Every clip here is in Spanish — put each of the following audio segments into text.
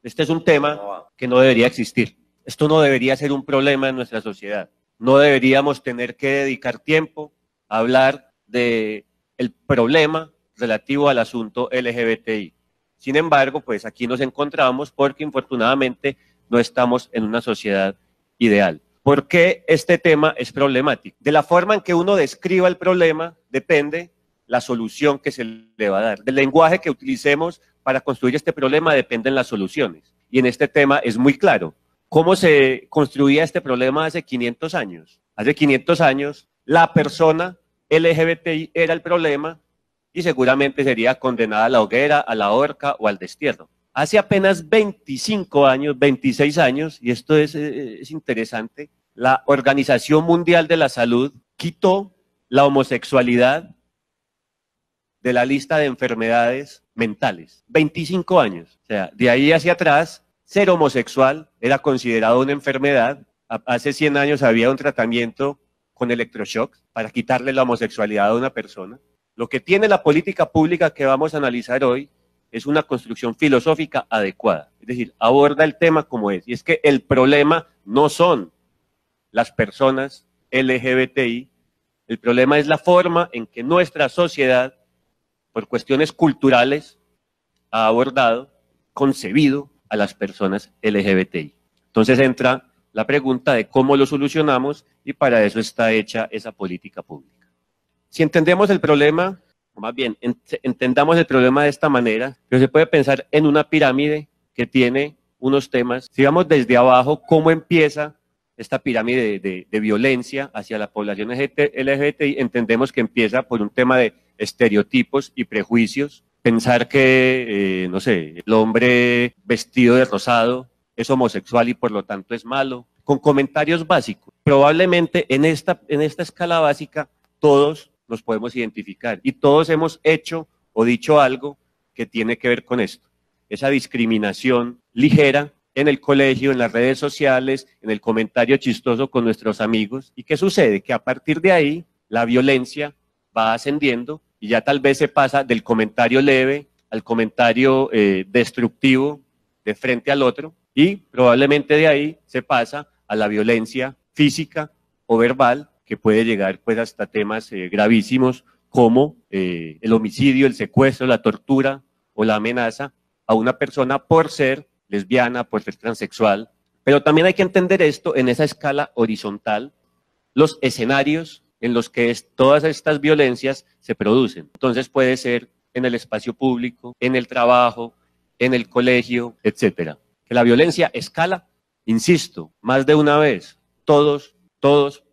Este es un tema que no debería existir. Esto no debería ser un problema en nuestra sociedad. No deberíamos tener que dedicar tiempo a hablar del problema relativo al asunto LGBTI. Sin embargo, pues aquí nos encontramos porque infortunadamente no estamos en una sociedad ideal. ¿Por qué este tema es problemático? De la forma en que uno describa el problema depende la solución que se le va a dar. Del lenguaje que utilicemos para construir este problema dependen las soluciones. Y en este tema es muy claro. ¿Cómo se construía este problema hace 500 años? Hace 500 años, la persona LGBTI era el problema y seguramente sería condenada a la hoguera, a la horca o al destierro. Hace apenas 25 años, 26 años, y esto es interesante, la Organización Mundial de la Salud quitó la homosexualidad de la lista de enfermedades mentales. 25 años. O sea, de ahí hacia atrás, ser homosexual era considerado una enfermedad. Hace 100 años había un tratamiento con electroshocks para quitarle la homosexualidad a una persona. Lo que tiene la política pública que vamos a analizar hoy es una construcción filosófica adecuada. Es decir, aborda el tema como es. Y es que el problema no son las personas LGBTI, el problema es la forma en que nuestra sociedad, por cuestiones culturales, ha abordado, concebido a las personas LGBTI. Entonces entra la pregunta de cómo lo solucionamos y para eso está hecha esa política pública. Si entendemos el problema, o más bien, entendamos el problema de esta manera, pero se puede pensar en una pirámide que tiene unos temas. Si vamos desde abajo, ¿cómo empieza esta pirámide de violencia hacia la población LGBTI? Entendemos que empieza por un tema de estereotipos y prejuicios. Pensar que, no sé, el hombre vestido de rosado es homosexual y por lo tanto es malo, con comentarios básicos. Probablemente en esta escala básica todos nos podemos identificar y todos hemos hecho o dicho algo que tiene que ver con esto. Esa discriminación ligera en el colegio, en las redes sociales, en el comentario chistoso con nuestros amigos. ¿Y qué sucede? Que a partir de ahí la violencia va ascendiendo y ya tal vez se pasa del comentario leve al comentario destructivo de frente al otro y probablemente de ahí se pasa a la violencia física o verbal que puede llegar pues hasta temas gravísimos como el homicidio, el secuestro, la tortura o la amenaza a una persona por ser lesbiana, por ser transexual. Pero también hay que entender esto en esa escala horizontal, los escenarios en los que todas estas violencias se producen. Entonces puede ser en el espacio público, en el trabajo, en el colegio, etcétera. Que la violencia escala, insisto, más de una vez, todos,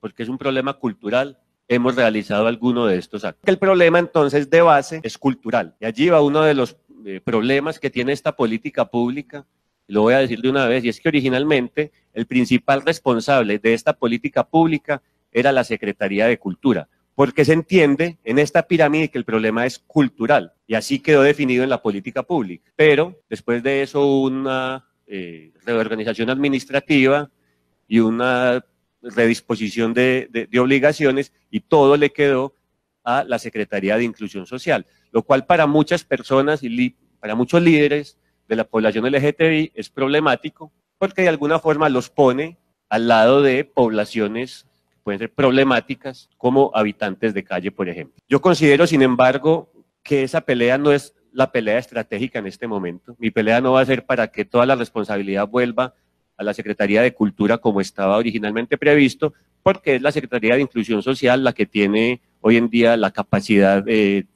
porque es un problema cultural, hemos realizado alguno de estos actos. El problema entonces de base es cultural. Y allí va uno de los problemas que tiene esta política pública, y lo voy a decir de una vez, y es que originalmente el principal responsable de esta política pública era la Secretaría de Cultura, porque se entiende en esta pirámide que el problema es cultural, y así quedó definido en la política pública. Pero después de eso hubo una reorganización administrativa y una redisposición de obligaciones y todo le quedó a la Secretaría de Inclusión Social, lo cual para muchas personas y para muchos líderes de la población LGTBI es problemático porque de alguna forma los pone al lado de poblaciones que pueden ser problemáticas como habitantes de calle, por ejemplo. Yo considero, sin embargo, que esa pelea no es la pelea estratégica en este momento. Mi pelea no va a ser para que toda la responsabilidad vuelva a la Secretaría de Cultura como estaba originalmente previsto, porque es la Secretaría de Inclusión Social la que tiene hoy en día la capacidad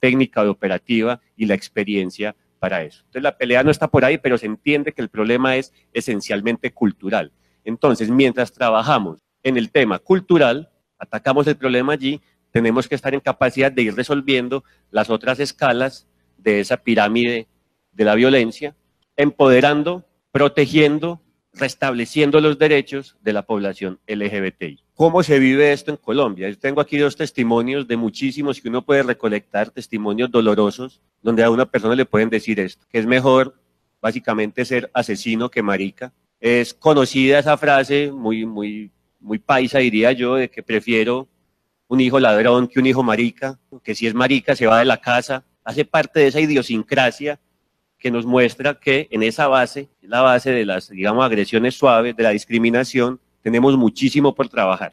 técnica y operativa y la experiencia para eso. Entonces la pelea no está por ahí, pero se entiende que el problema es esencialmente cultural. Entonces, mientras trabajamos en el tema cultural, atacamos el problema allí, tenemos que estar en capacidad de ir resolviendo las otras escalas de esa pirámide de la violencia, empoderando, protegiendo, restableciendo los derechos de la población LGBTI. ¿Cómo se vive esto en Colombia? Yo tengo aquí dos testimonios de muchísimos que uno puede recolectar, testimonios dolorosos, donde a una persona le pueden decir esto, que es mejor básicamente ser asesino que marica. Es conocida esa frase, muy paisa diría yo, de que prefiero un hijo ladrón que un hijo marica, que si es marica se va de la casa, hace parte de esa idiosincrasia que nos muestra que en esa base, la base de las, digamos, agresiones suaves, de la discriminación, tenemos muchísimo por trabajar.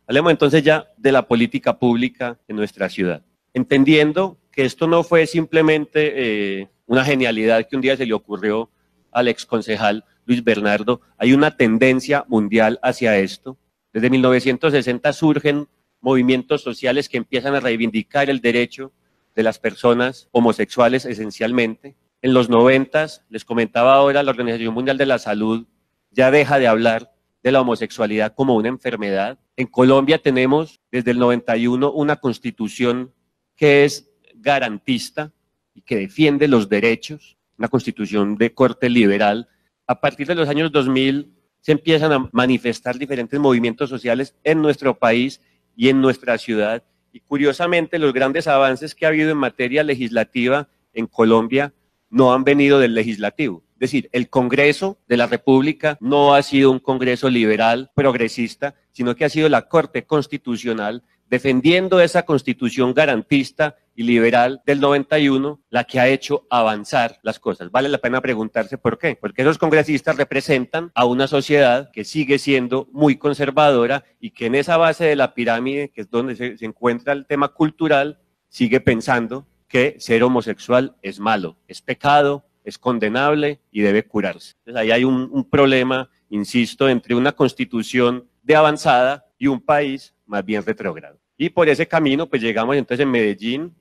Hablemos entonces ya de la política pública en nuestra ciudad, entendiendo que esto no fue simplemente una genialidad que un día se le ocurrió al exconcejal Luis Bernardo. Hay una tendencia mundial hacia esto. Desde 1960 surgen movimientos sociales que empiezan a reivindicar el derecho de las personas homosexuales esencialmente. En los 90, les comentaba ahora, la Organización Mundial de la Salud ya deja de hablar de la homosexualidad como una enfermedad. En Colombia tenemos desde el 91 una constitución que es garantista y que defiende los derechos, una constitución de corte liberal. A partir de los años 2000 se empiezan a manifestar diferentes movimientos sociales en nuestro país y en nuestra ciudad. Y curiosamente los grandes avances que ha habido en materia legislativa en Colombia no han venido del legislativo. Es decir, el Congreso de la República no ha sido un Congreso liberal, progresista, sino que ha sido la Corte Constitucional, defendiendo esa Constitución garantista y liberal del 91, la que ha hecho avanzar las cosas. Vale la pena preguntarse por qué. Porque esos congresistas representan a una sociedad que sigue siendo muy conservadora y que en esa base de la pirámide, que es donde se encuentra el tema cultural, sigue pensando que ser homosexual es malo, es pecado, es condenable y debe curarse. Entonces ahí hay un problema, insisto, entre una constitución de avanzada y un país más bien retrógrado. Y por ese camino pues llegamos entonces en Medellín,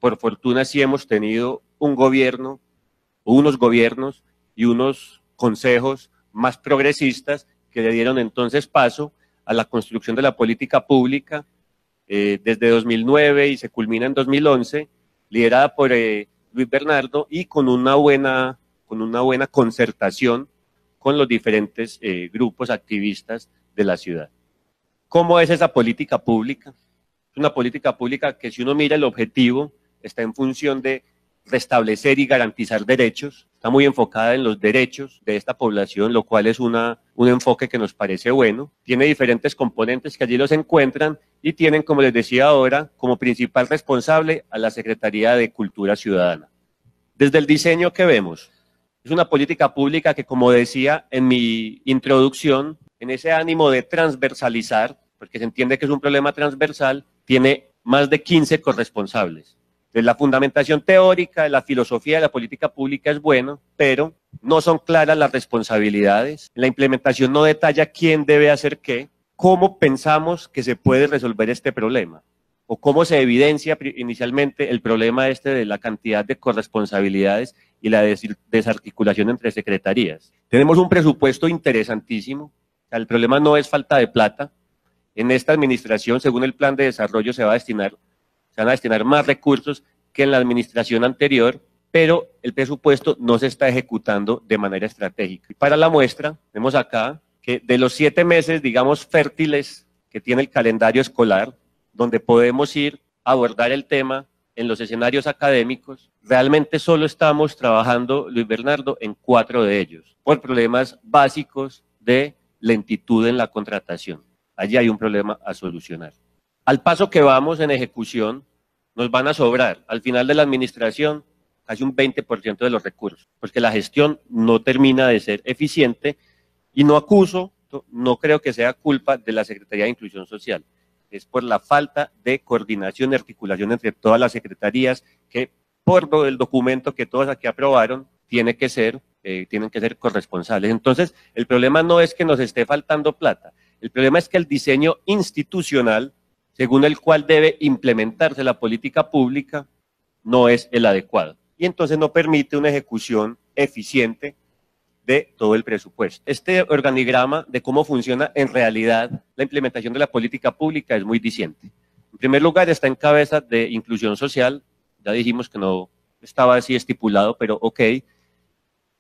por fortuna sí hemos tenido un gobierno, unos gobiernos y unos consejos más progresistas que le dieron entonces paso a la construcción de la política pública desde 2009 y se culmina en 2011, liderada por Luis Bernardo y con una buena concertación con los diferentes grupos activistas de la ciudad. ¿Cómo es esa política pública? Es una política pública que, si uno mira el objetivo, está en función de restablecer y garantizar derechos, está muy enfocada en los derechos de esta población, lo cual es un enfoque que nos parece bueno. Tiene diferentes componentes que allí los encuentran y tienen, como les decía ahora, como principal responsable a la Secretaría de Cultura Ciudadana. Desde el diseño que vemos, es una política pública que, como decía en mi introducción, en ese ánimo de transversalizar, porque se entiende que es un problema transversal, tiene más de 15 corresponsables. Entonces, la fundamentación teórica de la filosofía de la política pública es bueno, pero no son claras las responsabilidades. La implementación no detalla quién debe hacer qué, cómo pensamos que se puede resolver este problema, o cómo se evidencia inicialmente el problema de la cantidad de corresponsabilidades y la desarticulación entre secretarías. Tenemos un presupuesto interesantísimo. O sea, el problema no es falta de plata. En esta administración, según el plan de desarrollo, se van a destinar más recursos que en la administración anterior, pero el presupuesto no se está ejecutando de manera estratégica. Y para la muestra, vemos acá que de los 7 meses, digamos, fértiles que tiene el calendario escolar, donde podemos ir a abordar el tema en los escenarios académicos, realmente solo estamos trabajando, Luis Bernardo, en 4 de ellos, por problemas básicos de lentitud en la contratación. Allí hay un problema a solucionar. Al paso que vamos en ejecución, nos van a sobrar al final de la administración casi un 20% de los recursos, porque la gestión no termina de ser eficiente y no creo que sea culpa de la Secretaría de Inclusión Social, es por la falta de coordinación y articulación entre todas las secretarías que, por el documento que todos aquí aprobaron, tienen que ser corresponsables. Entonces, el problema no es que nos esté faltando plata, el problema es que el diseño institucional, según el cual debe implementarse la política pública, no es el adecuado. Y entonces no permite una ejecución eficiente de todo el presupuesto. Este organigrama de cómo funciona en realidad la implementación de la política pública es muy diciente. En primer lugar, está en cabeza de Inclusión Social. Ya dijimos que no estaba así estipulado, pero ok.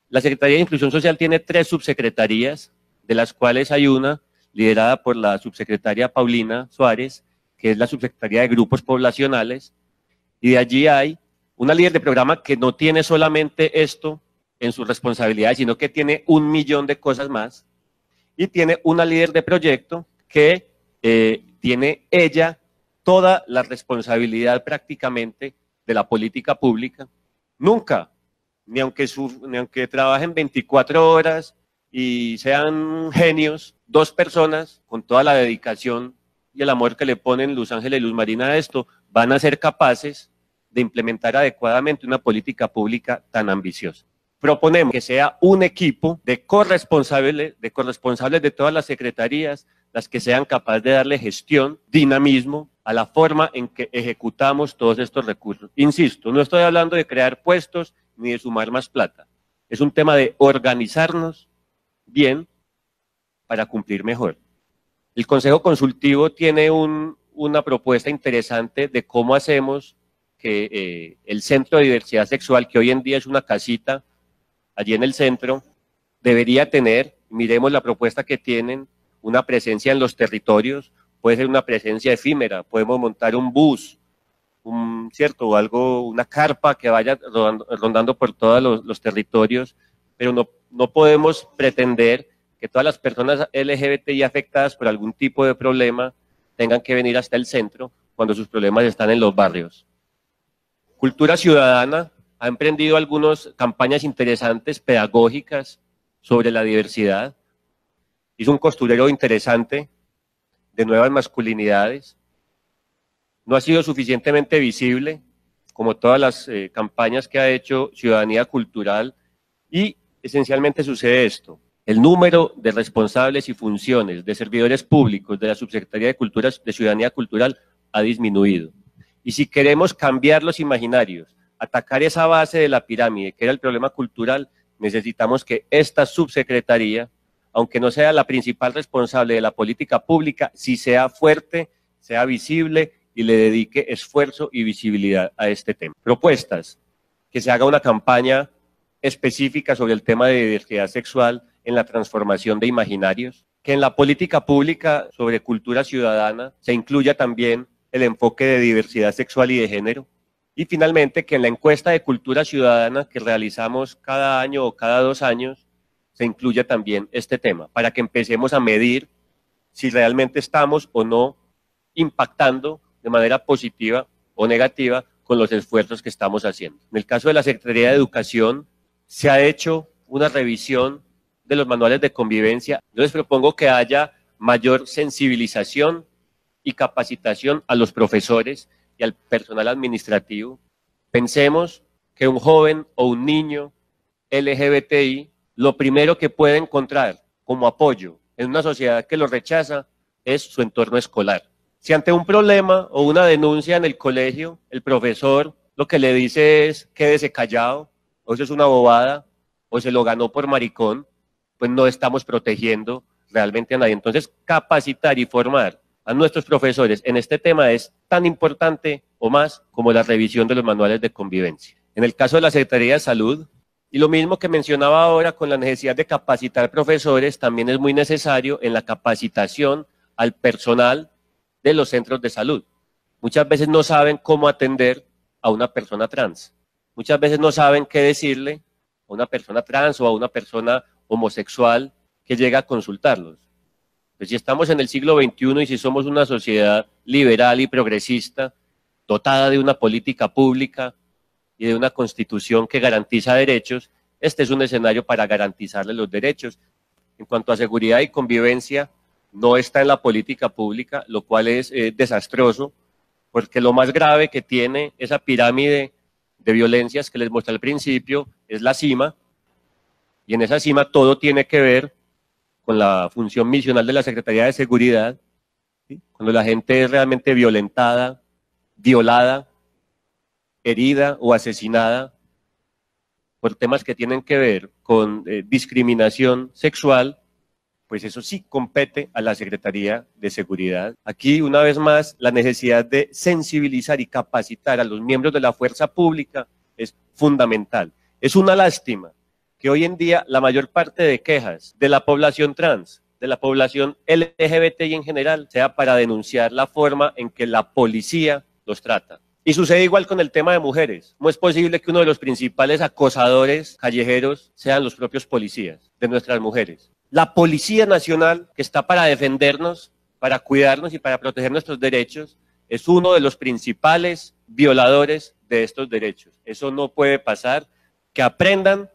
La Secretaría de Inclusión Social tiene 3 subsecretarías, de las cuales hay una liderada por la subsecretaria Paulina Suárez, que es la subsecretaría de Grupos Poblacionales, y de allí hay una líder de programa que no tiene solamente esto en su responsabilidad, sino que tiene 1 millón de cosas más, y tiene una líder de proyecto que tiene ella toda la responsabilidad prácticamente de la política pública. Nunca ni aunque trabajen 24 horas y sean genios, dos personas con toda la dedicación y el amor que le ponen Luz Ángela y Luz Marina a esto, van a ser capaces de implementar adecuadamente una política pública tan ambiciosa. Proponemos que sea un equipo de corresponsables de todas las secretarías, las que sean capaces de darle gestión, dinamismo a la forma en que ejecutamos todos estos recursos. Insisto, no estoy hablando de crear puestos ni de sumar más plata. Es un tema de organizarnos bien para cumplir mejor. El Consejo Consultivo tiene una propuesta interesante de cómo hacemos que el Centro de Diversidad Sexual, que hoy en día es una casita allí en el centro, debería tener, miremos la propuesta que tienen, una presencia en los territorios, puede ser una presencia efímera, podemos montar un bus, ¿cierto? O algo, una carpa que vaya rondando por todos los territorios, pero no podemos pretender que todas las personas LGBTI afectadas por algún tipo de problema tengan que venir hasta el centro cuando sus problemas están en los barrios. Cultura Ciudadana ha emprendido algunas campañas interesantes, pedagógicas, sobre la diversidad. Hizo un costurero interesante de nuevas masculinidades. No ha sido suficientemente visible, como todas las campañas que ha hecho Ciudadanía Cultural, y esencialmente sucede esto. El número de responsables y funciones de servidores públicos de la Subsecretaría de Cultura, de Ciudadanía Cultural ha disminuido. Y si queremos cambiar los imaginarios, atacar esa base de la pirámide, que era el problema cultural, necesitamos que esta subsecretaría, aunque no sea la principal responsable de la política pública, sí sea fuerte, sea visible y le dedique esfuerzo y visibilidad a este tema. Propuestas, que se haga una campaña específica sobre el tema de diversidad sexual en la transformación de imaginarios, que en la política pública sobre cultura ciudadana se incluya también el enfoque de diversidad sexual y de género, y finalmente que en la encuesta de cultura ciudadana que realizamos cada año o cada 2 años se incluya también este tema, para que empecemos a medir si realmente estamos o no impactando de manera positiva o negativa con los esfuerzos que estamos haciendo. En el caso de la Secretaría de Educación, se ha hecho una revisión de los manuales de convivencia. Yo les propongo que haya mayor sensibilización y capacitación a los profesores y al personal administrativo. Pensemos que un joven o un niño LGBTI, lo primero que puede encontrar como apoyo en una sociedad que lo rechaza es su entorno escolar. Si ante un problema o una denuncia en el colegio, el profesor lo que le dice es quédese callado, o eso es una bobada, o se lo ganó por maricón, pues no estamos protegiendo realmente a nadie. Entonces, capacitar y formar a nuestros profesores en este tema es tan importante o más como la revisión de los manuales de convivencia. En el caso de la Secretaría de Salud, y lo mismo que mencionaba ahora con la necesidad de capacitar profesores, también es muy necesario en la capacitación al personal de los centros de salud. Muchas veces no saben cómo atender a una persona trans. Muchas veces no saben qué decirle a una persona trans o a una persona homosexual que llega a consultarlos. Pues si estamos en el siglo XXI y si somos una sociedad liberal y progresista, dotada de una política pública y de una constitución que garantiza derechos, este es un escenario para garantizarles los derechos. En cuanto a seguridad y convivencia, no está en la política pública, lo cual es desastroso, porque lo más grave que tiene esa pirámide de violencias que les mostré al principio es la cima, y en esa cima todo tiene que ver con la función misional de la Secretaría de Seguridad, ¿sí? Cuando la gente es realmente violentada, violada, herida o asesinada por temas que tienen que ver con discriminación sexual, pues eso sí compete a la Secretaría de Seguridad. Aquí, una vez más, la necesidad de sensibilizar y capacitar a los miembros de la fuerza pública es fundamental. Es una lástima que hoy en día la mayor parte de quejas de la población trans, de la población LGBTI en general, sea para denunciar la forma en que la policía los trata. Y sucede igual con el tema de mujeres. ¿Cómo es posible que uno de los principales acosadores callejeros sean los propios policías de nuestras mujeres? La Policía Nacional, que está para defendernos, para cuidarnos y para proteger nuestros derechos, es uno de los principales violadores de estos derechos. Eso no puede pasar. que aprendan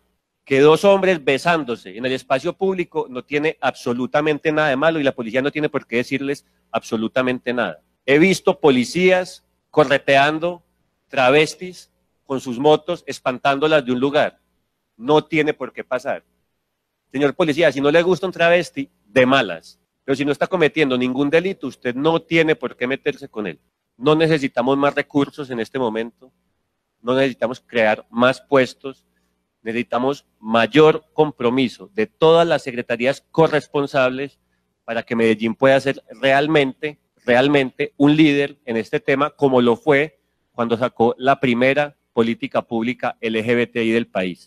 que dos hombres besándose en el espacio público no tiene absolutamente nada de malo y la policía no tiene por qué decirles absolutamente nada. He visto policías correteando travestis con sus motos, espantándolas de un lugar. No tiene por qué pasar. Señor policía, si no le gusta un travesti, de malas. Pero si no está cometiendo ningún delito, usted no tiene por qué meterse con él. No necesitamos más recursos en este momento. No necesitamos crear más puestos. Necesitamos mayor compromiso de todas las secretarías corresponsables para que Medellín pueda ser realmente un líder en este tema, como lo fue cuando sacó la primera política pública LGBTI del país.